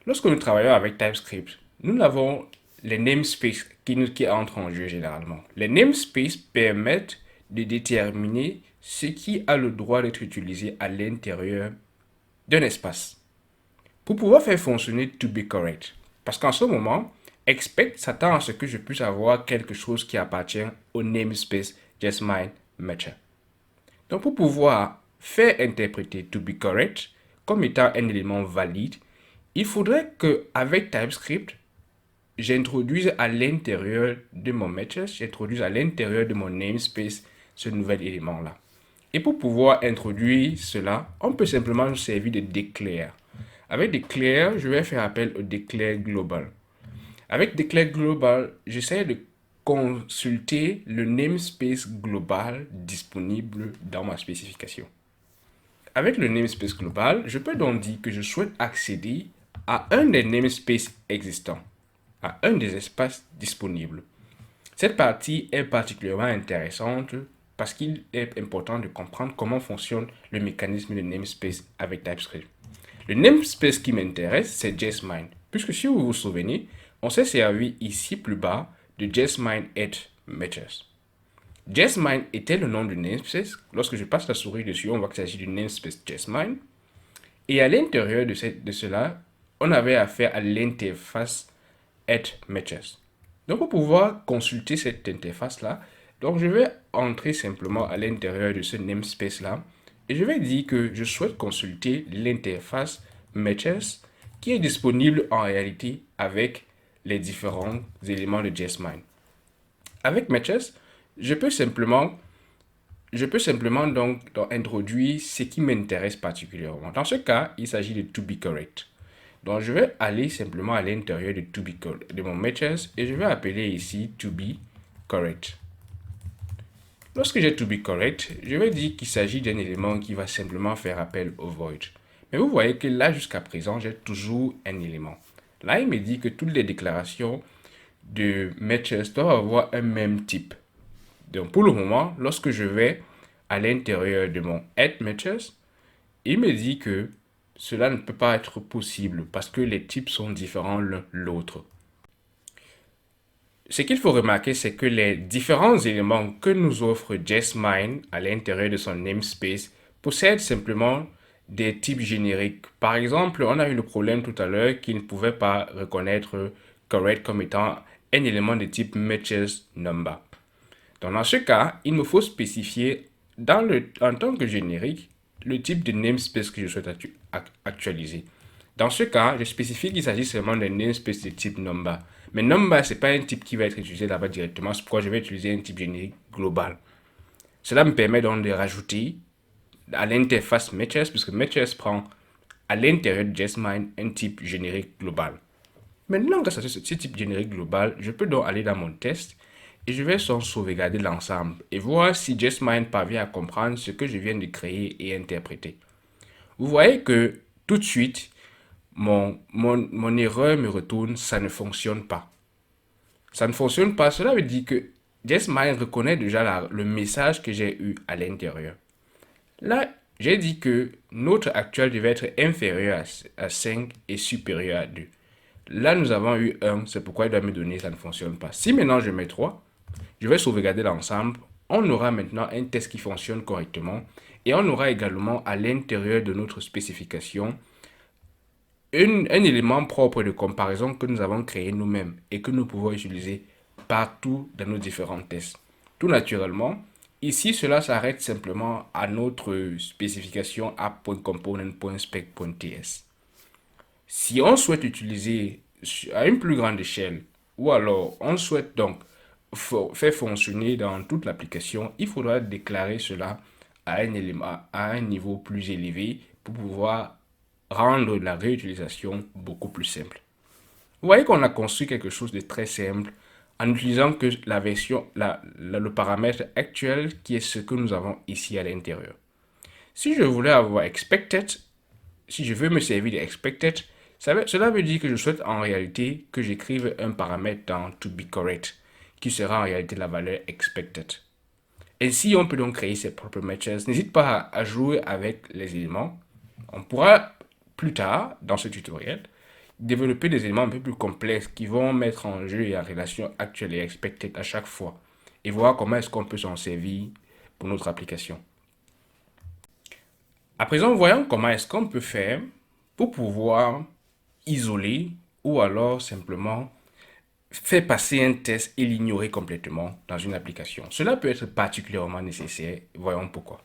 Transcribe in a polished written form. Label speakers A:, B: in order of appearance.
A: Lorsque nous travaillons avec TypeScript, nous avons les namespaces qui entrent en jeu généralement. Les namespaces permettent de déterminer ce qui a le droit d'être utilisé à l'intérieur d'un espace. Pour pouvoir faire fonctionner to be correct, parce qu'en ce moment, expect s'attend à ce que je puisse avoir quelque chose qui appartient au namespace justMineMatcher. Donc pour pouvoir faire interpréter to be correct comme étant un élément valide, il faudrait que avec TypeScript, j'introduise à l'intérieur de mon matches, j'introduise à l'intérieur de mon namespace ce nouvel élément-là. Et pour pouvoir introduire cela, on peut simplement se servir de declare. Avec declare, je vais faire appel au declare global. Avec declare global, j'essaie de consulter le namespace global disponible dans ma spécification. Avec le namespace global, je peux donc dire que je souhaite accéder à un des namespaces existants, à un des espaces disponibles. Cette partie est particulièrement intéressante parce qu'il est important de comprendre comment fonctionne le mécanisme de namespace avec TypeScript. Le namespace qui m'intéresse, c'est justMine, puisque si vous vous souvenez, on s'est servi ici plus bas de justMine@matches. JustMine était le nom du namespace. Lorsque je passe la souris dessus, on voit qu'il s'agit du namespace JustMine. Et à l'intérieur de cela, on avait affaire à l'interface @matches. Donc pour pouvoir consulter cette interface-là, donc je vais entrer simplement à l'intérieur de ce namespace-là et je vais dire que je souhaite consulter l'interface matches qui est disponible en réalité avec les différents éléments de JustMine. Avec matches, je peux simplement donc introduire ce qui m'intéresse particulièrement. Dans ce cas, il s'agit de to be correct. Donc je vais aller simplement à l'intérieur de to be de mon matches et je vais appeler ici to be correct. Lorsque j'ai to be correct, je vais dire qu'il s'agit d'un élément qui va simplement faire appel au void. Mais vous voyez que là jusqu'à présent, j'ai toujours un élément. Là, il me dit que toutes les déclarations de matches doivent avoir un même type. Donc pour le moment, lorsque je vais à l'intérieur de mon @matches, il me dit que cela ne peut pas être possible parce que les types sont différents l'un de l'autre. Ce qu'il faut remarquer, c'est que les différents éléments que nous offre justMine à l'intérieur de son namespace possèdent simplement des types génériques. Par exemple, on a eu le problème tout à l'heure qu'il ne pouvait pas reconnaître correct comme étant un élément de type matches number. Donc dans ce cas, il me faut spécifier en tant que générique le type de namespace que je souhaite actualiser. Dans ce cas, je spécifie qu'il s'agit seulement d'un namespace de type number. Mais number, ce n'est pas un type qui va être utilisé là-bas directement. C'est pourquoi je vais utiliser un type générique global. Cela me permet donc de rajouter à l'interface matches, puisque matches prend à l'intérieur de justMine un type générique global. Maintenant, grâce à ce type générique global, je peux donc aller dans mon test et je vais sauvegarder l'ensemble et voir si justMine parvient à comprendre ce que je viens de créer et interpréter. Vous voyez que tout de suite, mon erreur me retourne, ça ne fonctionne pas. Ça ne fonctionne pas, cela veut dire que justMine reconnaît déjà le message que j'ai eu à l'intérieur. Là, j'ai dit que notre actuel devait être inférieur à 5 et supérieur à 2. Là, nous avons eu 1, c'est pourquoi il doit me donner, ça ne fonctionne pas. Si maintenant je mets 3, je vais sauvegarder l'ensemble. On aura maintenant un test qui fonctionne correctement. Et on aura également à l'intérieur de notre spécification un élément propre de comparaison que nous avons créé nous-mêmes et que nous pouvons utiliser partout dans nos différents tests. Tout naturellement, ici cela s'arrête simplement à notre spécification app.component.spec.ts. Si on souhaite utiliser à une plus grande échelle ou alors on souhaite donc faire fonctionner dans toute l'application, il faudra déclarer cela à un élément, à un niveau plus élevé pour pouvoir rendre la réutilisation beaucoup plus simple. Vous voyez qu'on a construit quelque chose de très simple en utilisant que la version, le paramètre actuel qui est ce que nous avons ici à l'intérieur. Si je voulais avoir expected, si je veux me servir de expected, cela veut dire que je souhaite en réalité que j'écrive un paramètre dans to be correct qui sera en réalité la valeur expected. Ainsi, on peut donc créer ses propres matches. N'hésite pas à jouer avec les éléments. On pourra plus tard, dans ce tutoriel, développer des éléments un peu plus complexes qui vont mettre en jeu la relation actuelle et expected à chaque fois et voir comment est-ce qu'on peut s'en servir pour notre application. À présent, voyons comment est-ce qu'on peut faire pour pouvoir isoler ou alors simplement faire passer un test et l'ignorer complètement dans une application. Cela peut être particulièrement nécessaire. Voyons pourquoi.